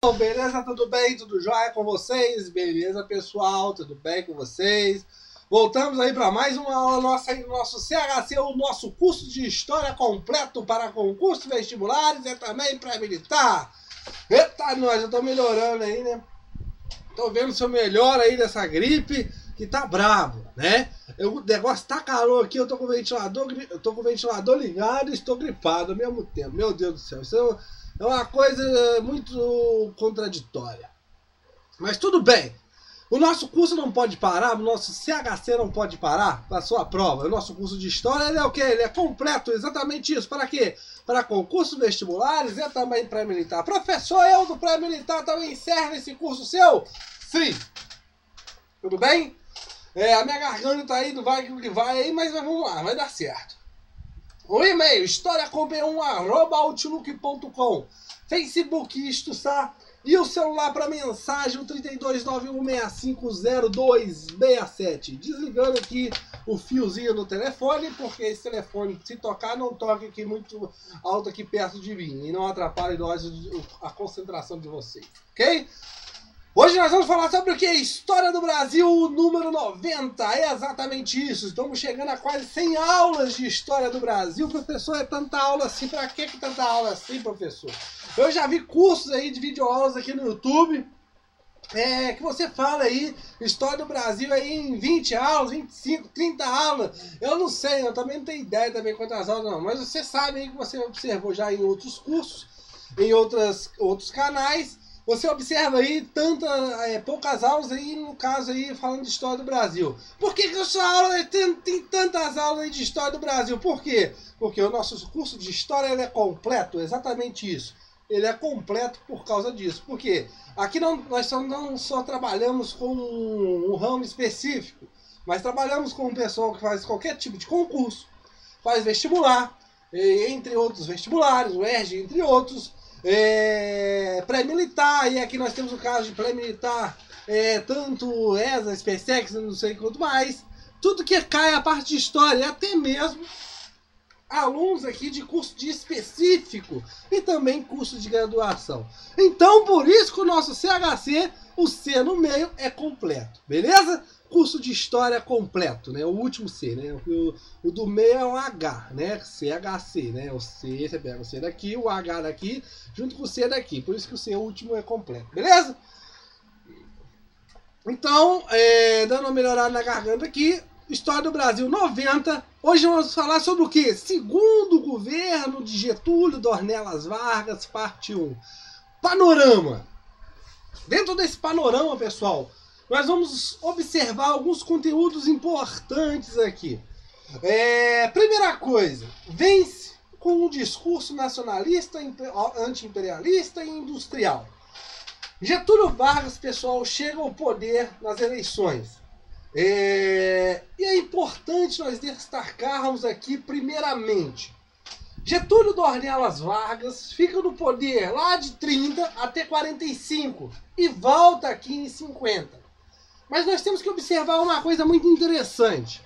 Beleza? Tudo bem? Tudo jóia com vocês? Beleza, pessoal? Tudo bem com vocês? Voltamos aí para mais uma aula nossa aí no nosso CHC, o nosso curso de História completo para concursos vestibulares e também pré-militar. Eita, nós já tô melhorando aí, né? Tô vendo se eu melhoro aí dessa gripe que tá bravo, né? O negócio tá calor aqui, eu tô com o ventilador ligado e estou gripado ao mesmo tempo. Meu Deus do céu, isso é uma coisa muito contraditória. Mas tudo bem. O nosso curso não pode parar, o nosso CHC não pode parar para a sua prova. O nosso curso de História, ele é o quê? Ele é completo, exatamente isso. Para quê? Para concursos vestibulares e também pré-militar. Professor, eu do pré-militar também encerro esse curso seu? Sim. Tudo bem? A minha garganta tá aí, não vai que vai aí, mas vamos lá, vai dar certo. O e-mail, historiacom1@outlook.com, Facebook, isto está, e o celular para mensagem, o 3291650267. Desligando aqui o fiozinho no telefone, porque esse telefone, se tocar, não toque aqui muito alto aqui perto de mim, e não atrapalhe a concentração de vocês, ok? Hoje nós vamos falar sobre o que? História do Brasil número 90. É exatamente isso. Estamos chegando a quase 100 aulas de História do Brasil. Professor, é tanta aula assim? Pra que tanta aula assim, professor? Eu já vi cursos aí de videoaulas aqui no YouTube. Que você fala aí, História do Brasil aí em 20 aulas, 25, 30 aulas. Eu não sei, eu também não tenho ideia também quantas aulas não. Mas você sabe aí que você observou já em outros cursos, em outros canais. Você observa aí poucas aulas aí, no caso aí, falando de História do Brasil. Por que a sua aula tem tantas aulas aí de História do Brasil? Por quê? Porque o nosso curso de História ele é completo, exatamente isso. Ele é completo por causa disso. Por quê? Aqui nós não só trabalhamos com um ramo específico, mas trabalhamos com um pessoal que faz qualquer tipo de concurso, faz vestibular, entre outros vestibulares, o ERJ, entre outros, pré-militar, e aqui nós temos o caso de pré-militar, tanto ESA, SpaceX, não sei quanto mais, tudo que cai a parte de história, até mesmo alunos aqui de curso de específico e também curso de graduação. Então, por isso que o nosso CHC, o C no meio, é completo, beleza? Curso de História completo, né? O último C, né? O do meio é um H, né? CHC, né? O C, você pega o C daqui, o H daqui, junto com o C daqui. Por isso que o C último é completo, beleza? Então, dando uma melhorada na garganta aqui, História do Brasil 90. Hoje vamos falar sobre o quê? Segundo governo de Getúlio Dornelas Vargas, parte 1. Panorama. Dentro desse panorama, pessoal, nós vamos observar alguns conteúdos importantes aqui. Primeira coisa, vence com um discurso nacionalista, anti-imperialista e industrial. Getúlio Vargas, pessoal, chega ao poder nas eleições. E é importante nós destacarmos aqui, primeiramente, Getúlio Dornelas Vargas fica no poder lá de 30 até 45 e volta aqui em 50. Mas nós temos que observar uma coisa muito interessante.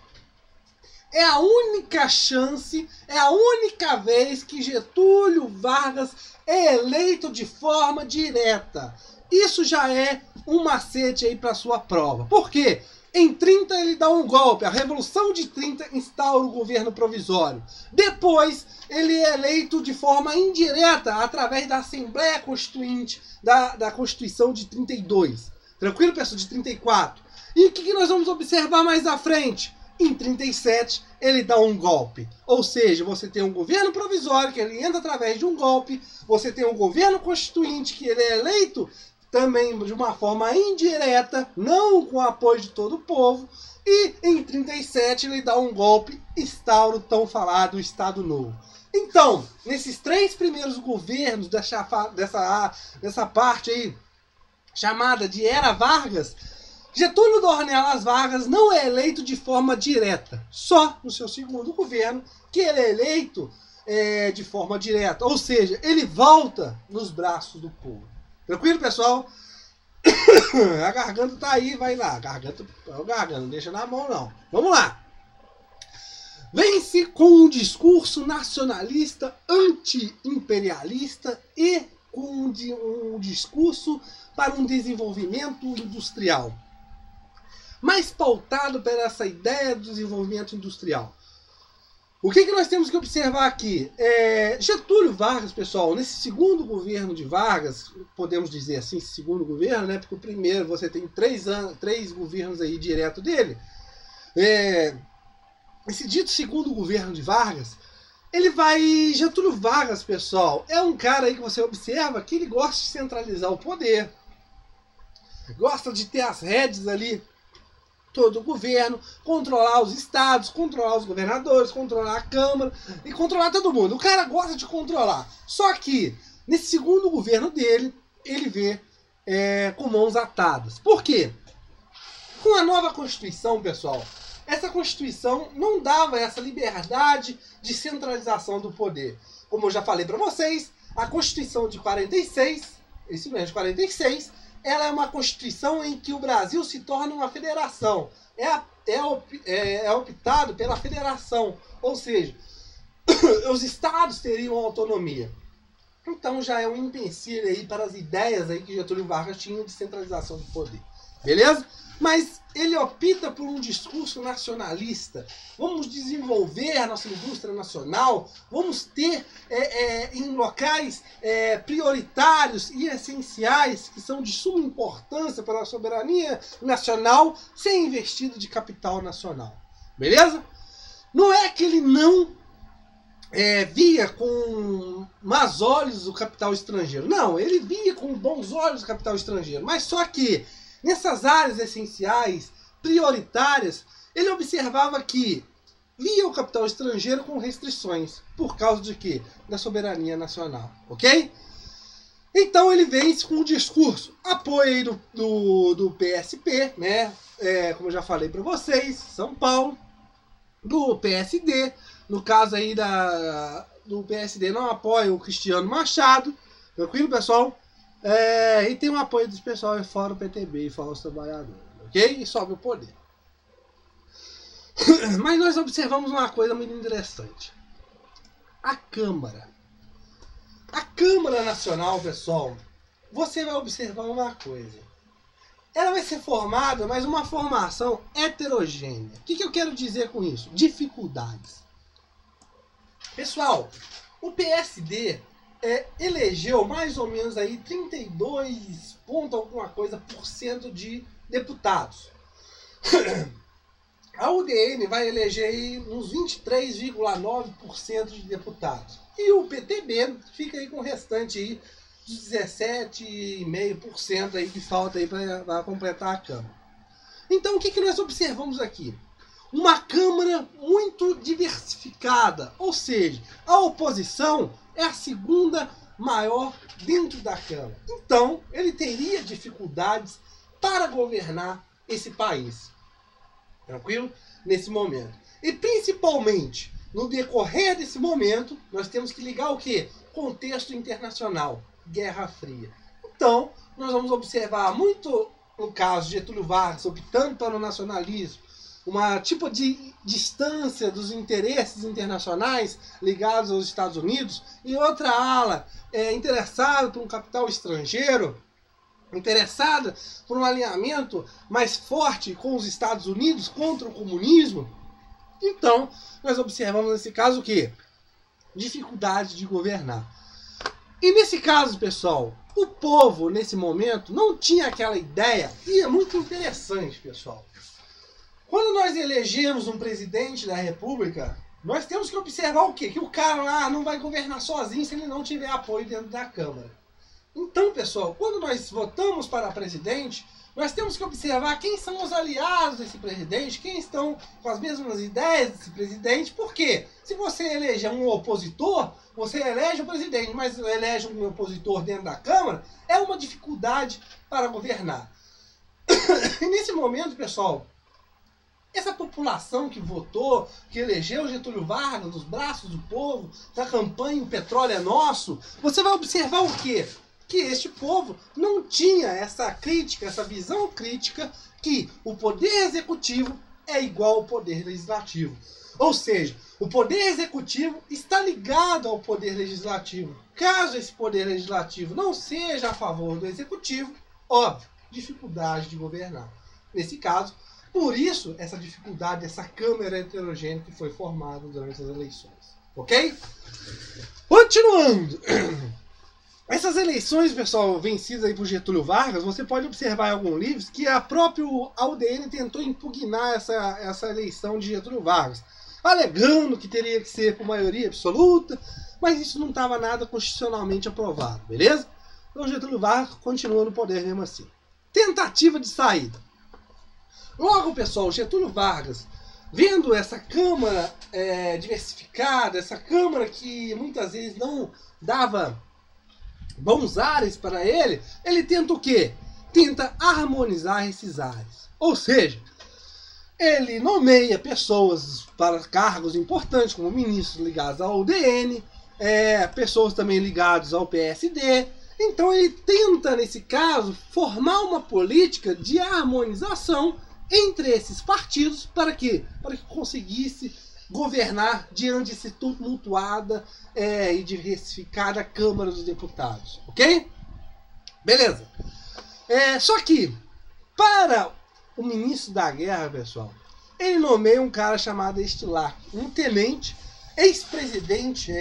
É a única chance, é a única vez que Getúlio Vargas é eleito de forma direta. Isso já é um macete aí para sua prova. Por quê? Em 30 ele dá um golpe, a Revolução de 30 instaura o governo provisório. Depois ele é eleito de forma indireta através da Assembleia Constituinte da Constituição de 32. Tranquilo, pessoal? De 34. E o que nós vamos observar mais à frente? Em 37 ele dá um golpe. Ou seja, você tem um governo provisório que ele entra através de um golpe, você tem um governo constituinte que ele é eleito também de uma forma indireta, não com o apoio de todo o povo, e em 37 ele dá um golpe, instaura o tão falado Estado Novo. Então, nesses 3 primeiros governos dessa parte aí, chamada de Era Vargas, Getúlio Dornelas Vargas não é eleito de forma direta, só no seu segundo governo que ele é eleito de forma direta, ou seja, ele volta nos braços do povo. Tranquilo, pessoal? A garganta tá aí, vai lá. Garganta, não deixa na mão, não. Vamos lá. Vence com um discurso nacionalista, anti-imperialista e com um discurso para um desenvolvimento industrial, mais pautado por essa ideia do desenvolvimento industrial. O que nós temos que observar aqui? Getúlio Vargas, pessoal, nesse segundo governo de Vargas, podemos dizer assim, segundo governo, né? Porque o primeiro você tem 3 governos aí direto dele. Esse dito segundo governo de Vargas, Getúlio Vargas, pessoal, é um cara aí que você observa que ele gosta de centralizar o poder, gosta de ter as rédeas ali, todo o governo, controlar os estados, controlar os governadores, controlar a Câmara e controlar todo mundo. O cara gosta de controlar. Só que, nesse segundo governo dele, ele vê com mãos atadas. Por quê? Com a nova Constituição, pessoal, essa Constituição não dava essa liberdade de centralização do poder. Como eu já falei para vocês, a Constituição de 46, esse mesmo de 46, ela é uma Constituição em que o Brasil se torna uma federação. É optado pela federação, ou seja, os estados teriam autonomia. Então já é um empecilho aí para as ideias aí que Getúlio Vargas tinha de centralização do poder. Beleza? Mas ele opta por um discurso nacionalista. Vamos desenvolver a nossa indústria nacional, vamos ter em locais prioritários e essenciais, que são de suma importância para a soberania nacional, ser investido de capital nacional. Beleza? Não é que ele não via com más olhos o capital estrangeiro. Não, ele via com bons olhos o capital estrangeiro. Mas só que nessas áreas essenciais, prioritárias, ele observava que via o capital estrangeiro com restrições. Por causa de quê? Da soberania nacional. Ok? Então ele vem com um discurso. Apoio aí do PSP, né? Como eu já falei para vocês, São Paulo. Do PSD. No caso aí do PSD não apoia o Cristiano Machado. Tranquilo, pessoal? E tem um apoio dos pessoal fora o PTB e fora os trabalhadores, ok? E sobe o poder. Mas nós observamos uma coisa muito interessante. A Câmara Nacional, pessoal, você vai observar uma coisa. Ela vai ser formada, mas uma formação heterogênea. O que eu quero dizer com isso? Dificuldades. Pessoal, o PSD elegeu mais ou menos aí 32 ponto alguma coisa por cento de deputados. A UDN vai eleger aí uns 23,9% de deputados. E o PTB fica aí com o restante aí de 17,5% aí que falta aí para completar a Câmara. Então o que nós observamos aqui? Uma Câmara muito diversificada, ou seja, a oposição é a segunda maior dentro da Câmara. Então, ele teria dificuldades para governar esse país. Tranquilo? Nesse momento. E principalmente, no decorrer desse momento, nós temos que ligar o quê? Contexto internacional. Guerra Fria. Então, nós vamos observar muito, no caso de Getúlio Vargas, optando para o nacionalismo, uma tipo de distância dos interesses internacionais ligados aos Estados Unidos, e outra ala interessada por um capital estrangeiro, interessada por um alinhamento mais forte com os Estados Unidos contra o comunismo. Então, nós observamos nesse caso o quê? Dificuldade de governar. E nesse caso, pessoal, o povo, nesse momento, não tinha aquela ideia, e é muito interessante, pessoal. Quando nós elegemos um presidente da República, nós temos que observar o quê? Que o cara lá não vai governar sozinho se ele não tiver apoio dentro da Câmara. Então, pessoal, quando nós votamos para presidente, nós temos que observar quem são os aliados desse presidente, quem estão com as mesmas ideias desse presidente. Por quê? Se você elege um opositor, você elege o presidente, mas elege um opositor dentro da Câmara, é uma dificuldade para governar. E nesse momento, pessoal, essa população que votou, que elegeu Getúlio Vargas nos braços do povo, da campanha O Petróleo é Nosso, você vai observar o quê? Que este povo não tinha essa crítica, essa visão crítica que o poder executivo é igual ao poder legislativo. Ou seja, o poder executivo está ligado ao poder legislativo. Caso esse poder legislativo não seja a favor do executivo, óbvio, dificuldade de governar. Nesse caso, por isso essa dificuldade, essa câmara heterogênea que foi formada durante as eleições. Ok? Continuando. Essas eleições, pessoal, vencidas aí por Getúlio Vargas, você pode observar em alguns livros que a própria UDN tentou impugnar essa eleição de Getúlio Vargas, alegando que teria que ser por maioria absoluta, mas isso não estava nada constitucionalmente aprovado, beleza? Então Getúlio Vargas continua no poder mesmo assim. Tentativa de saída. Logo, pessoal, Getúlio Vargas, vendo essa Câmara diversificada, essa Câmara que muitas vezes não dava bons ares para ele, ele tenta o quê? Tenta harmonizar esses ares. Ou seja, ele nomeia pessoas para cargos importantes, como ministros ligados ao UDN, pessoas também ligadas ao PSD. Então ele tenta, nesse caso, formar uma política de harmonização entre esses partidos para que conseguisse governar diante desse tumultuada e diversificada Câmara dos Deputados. Ok? Beleza. Só que, para o ministro da Guerra, pessoal, ele nomeia um cara chamado Estilac, um tenente, ex-presidente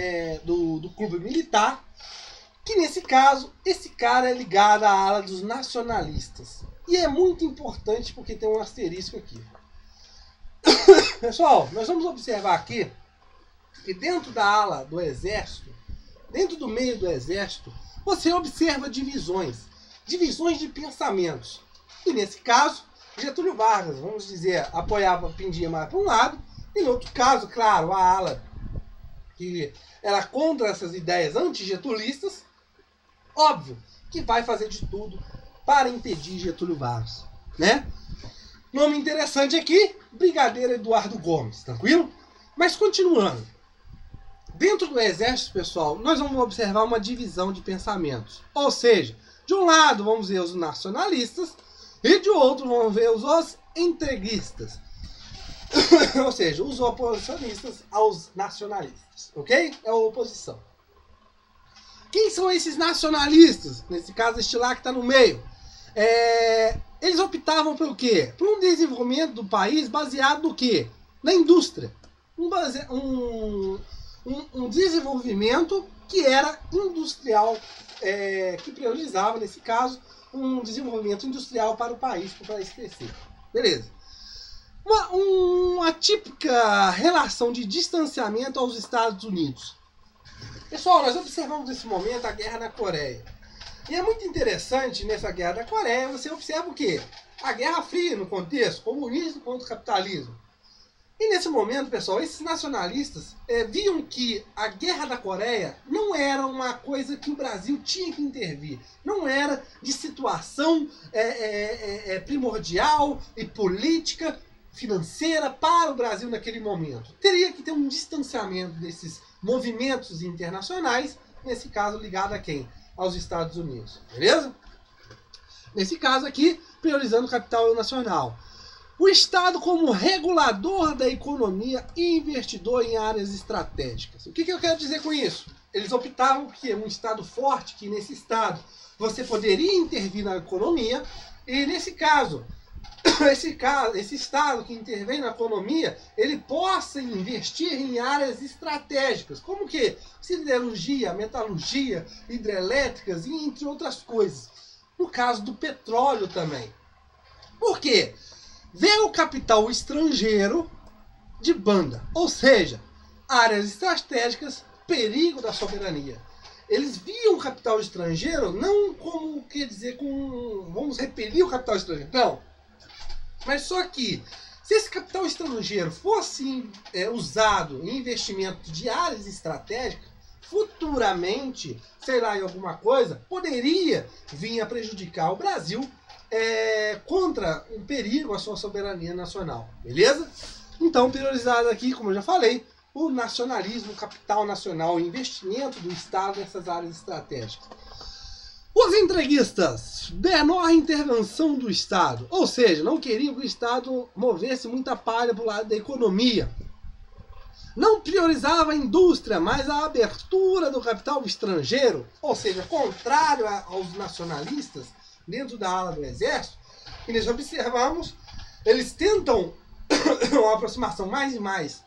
do clube militar, que nesse caso, esse cara é ligado à ala dos nacionalistas. E é muito importante porque tem um asterisco aqui. Pessoal, nós vamos observar aqui que dentro da ala do exército, dentro do meio do exército, você observa divisões de pensamentos. E nesse caso, Getúlio Vargas, vamos dizer, apoiava, pendia mais para um lado, e no outro caso, claro, a ala que era contra essas ideias anti-getulistas, óbvio que vai fazer de tudo para impedir Getúlio Vargas, né? Nome interessante aqui, Brigadeiro Eduardo Gomes, tranquilo? Mas continuando. Dentro do exército, pessoal, nós vamos observar uma divisão de pensamentos. Ou seja, de um lado vamos ver os nacionalistas e de outro vamos ver os entreguistas. Ou seja, os oposicionistas aos nacionalistas, ok? É a oposição. Quem são esses nacionalistas? Nesse caso, Estilac está no meio. Eles optavam pelo quê? Por um desenvolvimento do país baseado no quê? Na indústria. Um desenvolvimento que era industrial, que priorizava, nesse caso, um desenvolvimento industrial para o país crescer. Beleza. Uma típica relação de distanciamento aos Estados Unidos. Pessoal, nós observamos nesse momento a guerra na Coreia. E é muito interessante nessa guerra da Coreia, você observa o quê? A Guerra Fria no contexto, comunismo contra o capitalismo. E nesse momento, pessoal, esses nacionalistas viam que a Guerra da Coreia não era uma coisa que o Brasil tinha que intervir. Não era de situação primordial e política, financeira para o Brasil naquele momento. Teria que ter um distanciamento desses movimentos internacionais, nesse caso ligado a quem? Aos Estados Unidos, beleza? Nesse caso aqui, priorizando o capital nacional. O Estado como regulador da economia e investidor em áreas estratégicas. O que eu quero dizer com isso? Eles optavam por um Estado forte, que nesse Estado você poderia intervir na economia, e nesse caso, esse Estado que intervém na economia, ele possa investir em áreas estratégicas, como que siderurgia, metalurgia, hidrelétricas e entre outras coisas. No caso do petróleo também. Por quê? Vê o capital estrangeiro de banda, ou seja, áreas estratégicas, perigo da soberania. Eles viam o capital estrangeiro não como, quer dizer, vamos repelir o capital estrangeiro, não. Mas só que, se esse capital estrangeiro fosse usado em investimento de áreas estratégicas, futuramente, sei lá, em alguma coisa, poderia vir a prejudicar o Brasil contra um perigo à sua soberania nacional. Beleza? Então, priorizado aqui, como eu já falei, o nacionalismo, o capital nacional, o investimento do Estado nessas áreas estratégicas. Os entreguistas, menor intervenção do Estado, ou seja, não queriam que o Estado movesse muita palha para o lado da economia. não priorizava a indústria, mas a abertura do capital estrangeiro, ou seja, contrário aos nacionalistas dentro da ala do exército, que nós observamos, eles tentam uma aproximação mais e mais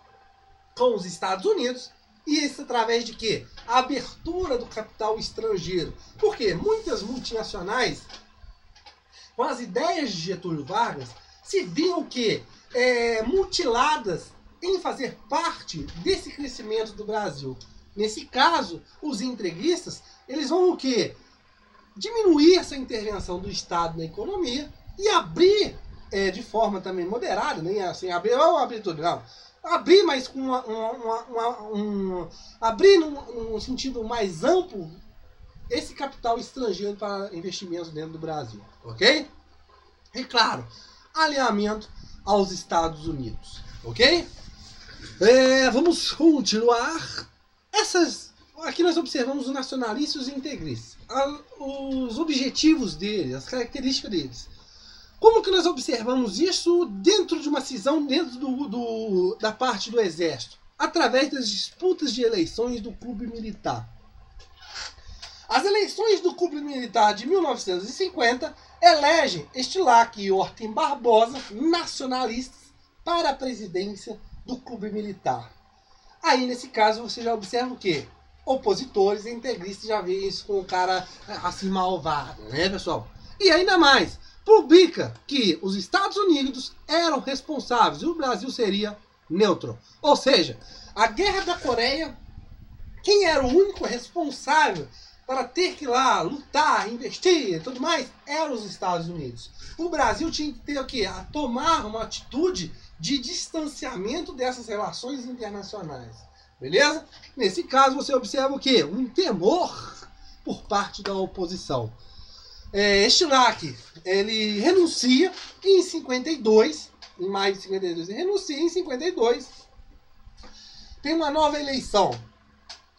com os Estados Unidos, e isso através de quê? A abertura do capital estrangeiro. Por quê? Muitas multinacionais, com as ideias de Getúlio Vargas, se viam o quê? Mutiladas em fazer parte desse crescimento do Brasil. Nesse caso, os entreguistas, eles vão o quê? Diminuir essa intervenção do Estado na economia e abrir de forma também moderada, nem assim, abrir tudo, não. Abrir, mas com abrir num sentido mais amplo esse capital estrangeiro para investimentos dentro do Brasil, ok? E claro, alinhamento aos Estados Unidos, ok? Vamos continuar. Aqui nós observamos os nacionalistas e os integristas, os objetivos deles, as características deles. Como que nós observamos isso dentro de uma cisão dentro da parte do exército? Através das disputas de eleições do clube militar. As eleições do clube militar de 1950 elegem Estilac e Ortem Barbosa, nacionalistas, para a presidência do clube militar. Aí, nesse caso, você já observa o quê? Opositores e integristas já veem isso com o cara assim malvado, né, pessoal? E ainda mais, publica que os Estados Unidos eram responsáveis e o Brasil seria neutro. Ou seja, a Guerra da Coreia, quem era o único responsável para ter que ir lá lutar, investir e tudo mais, eram os Estados Unidos. O Brasil tinha que ter o quê? A tomar uma atitude de distanciamento dessas relações internacionais. Beleza? Nesse caso você observa o quê? Um temor por parte da oposição. Estilac, ele renuncia em 52, em maio de 52, ele renuncia em 52. Tem uma nova eleição.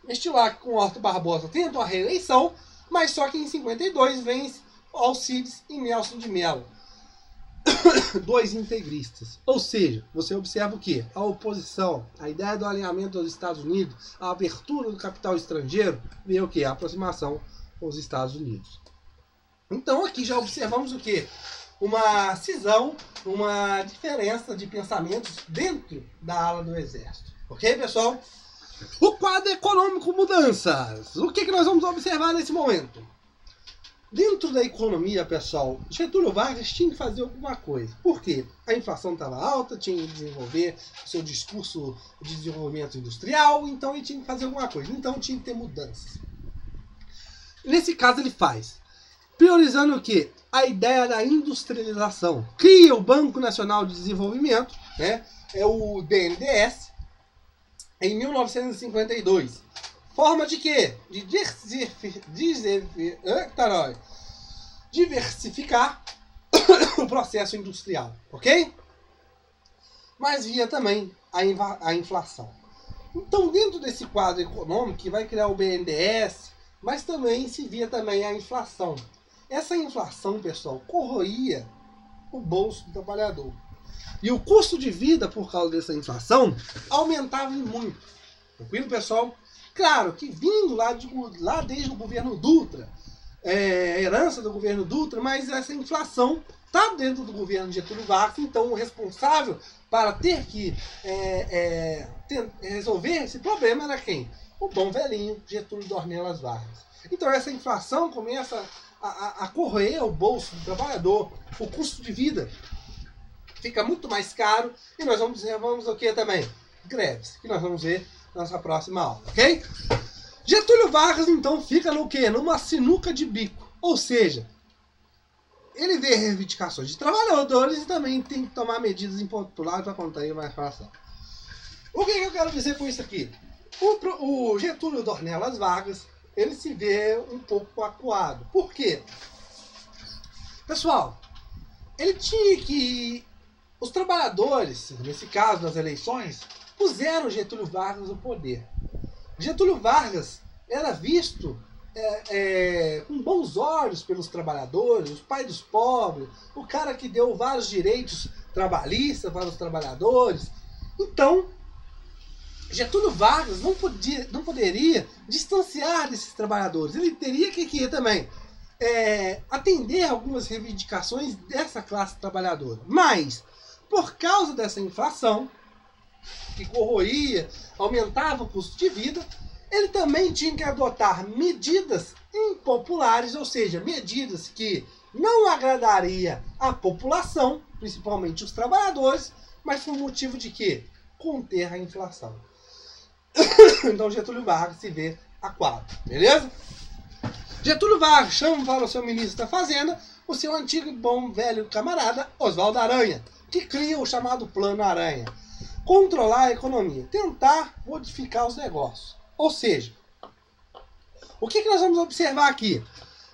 Estilac com Ortem Barbosa tentam a reeleição, mas só que em 52 vence Alcides e Nelson de Mello, dois integristas. Ou seja, você observa o que? A oposição, a ideia do alinhamento aos Estados Unidos, a abertura do capital estrangeiro, veio o que? A aproximação com os Estados Unidos. Então aqui já observamos o que? Uma cisão, uma diferença de pensamentos dentro da ala do exército. Ok, pessoal? O quadro econômico mudanças. O que nós vamos observar nesse momento? Dentro da economia, pessoal, Getúlio Vargas tinha que fazer alguma coisa. Por quê? A inflação estava alta, tinha que desenvolver o seu discurso de desenvolvimento industrial, então ele tinha que fazer alguma coisa. Então tinha que ter mudanças. Nesse caso ele faz. Priorizando o quê? A ideia da industrialização. Cria o Banco Nacional de Desenvolvimento, né? É o BNDES, em 1952. Forma de quê? De diversificar o processo industrial, ok? Mas via também a inflação. Então, dentro desse quadro econômico, que vai criar o BNDES, mas também se via também a inflação. Essa inflação, pessoal, corroía o bolso do trabalhador. E o custo de vida, por causa dessa inflação, aumentava muito. Tranquilo, pessoal? Claro que vindo lá desde o governo Dutra, herança do governo Dutra, mas essa inflação está dentro do governo de Getúlio Vargas, então o responsável para ter que resolver esse problema era quem? O bom velhinho Getúlio Dornelas Vargas. Então essa inflação começa a corroer o bolso do trabalhador, o custo de vida fica muito mais caro e nós vamos o que também? Greves, que nós vamos ver na nossa próxima aula, ok? Getúlio Vargas então fica no quê? Numa sinuca de bico, ou seja, ele vê reivindicações de trabalhadores e também tem que tomar medidas impopulares para contrair uma inflação. O que eu quero dizer com isso aqui? O Getúlio Dornelas Vargas, ele se vê um pouco acuado. Por quê? Pessoal, ele tinha que... Os trabalhadores, nesse caso das eleições, puseram Getúlio Vargas no poder. Getúlio Vargas era visto com bons olhos pelos trabalhadores, o pai dos pobres, o cara que deu vários direitos trabalhistas para os trabalhadores. Então, Getúlio Vargas não poderia distanciar desses trabalhadores. Ele teria que também atender algumas reivindicações dessa classe trabalhadora. Mas, por causa dessa inflação, que corroía, aumentava o custo de vida, ele também tinha que adotar medidas impopulares, ou seja, medidas que não agradaria a população, principalmente os trabalhadores, mas por motivo de quê? Conter a inflação. Então Getúlio Vargas se vê a quadro, beleza? Getúlio Vargas chama para o seu ministro da Fazenda o seu antigo e bom velho camarada Oswaldo Aranha, que cria o chamado Plano Aranha. Controlar a economia, tentar modificar os negócios. Ou seja, o que nós vamos observar aqui?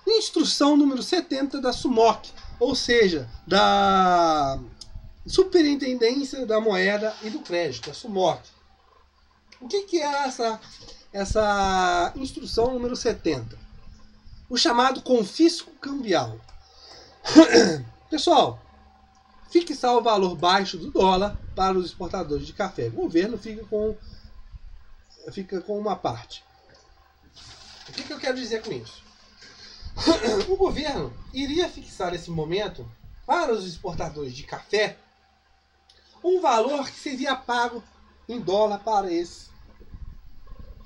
Instrução número 70 da SUMOC, ou seja, da Superintendência da Moeda e do Crédito, a SUMOC. O que é essa instrução número 70? O chamado confisco cambial. Pessoal, fixar o valor baixo do dólar para os exportadores de café. O governo fica com uma parte. O que eu quero dizer com isso? O governo iria fixar nesse momento para os exportadores de café um valor que seria pago em dólar para esses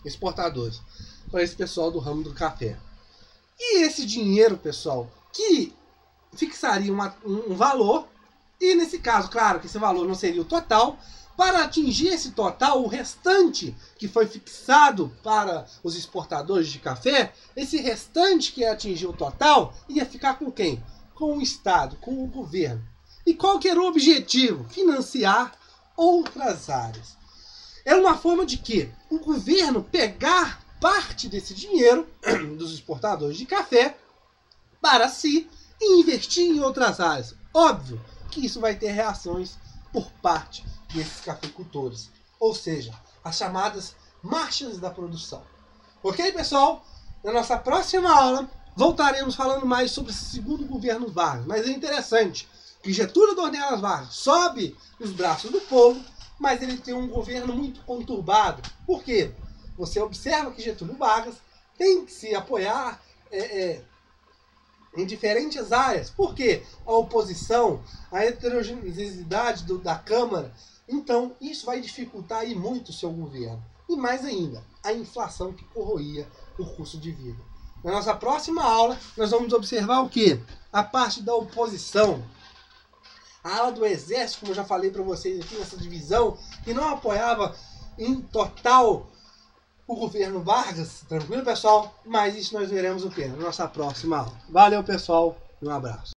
exportadores, para esse pessoal do ramo do café. E esse dinheiro, pessoal, que fixaria um valor, e nesse caso, claro que esse valor não seria o total, para atingir esse total, o restante que foi fixado para os exportadores de café, esse restante que ia atingir o total, ia ficar com quem? Com o Estado, com o governo. E qual que era o objetivo? Financiar outras áreas. Era uma forma de que o governo pegar parte desse dinheiro dos exportadores de café para si e investir em outras áreas. Óbvio que isso vai ter reações por parte desses cafeicultores, ou seja, as chamadas marchas da produção. Ok, pessoal? Na nossa próxima aula voltaremos falando mais sobre esse segundo governo Vargas, mas é interessante que Getúlio Dornelas Vargas sobe nos braços do povo, mas ele tem um governo muito conturbado. Por quê? Você observa que Getúlio Vargas tem que se apoiar em diferentes áreas. Por quê? A oposição, a heterogeneidade da Câmara. Então, isso vai dificultar aí muito o seu governo. E mais ainda, a inflação que corroía o custo de vida. Na nossa próxima aula, nós vamos observar o quê? A parte da oposição. A ala do Exército, como eu já falei para vocês aqui nessa divisão, que não apoiava em total o governo Vargas. Tranquilo, pessoal? Mas isso nós veremos o quê? Na nossa próxima aula. Valeu, pessoal. Um abraço.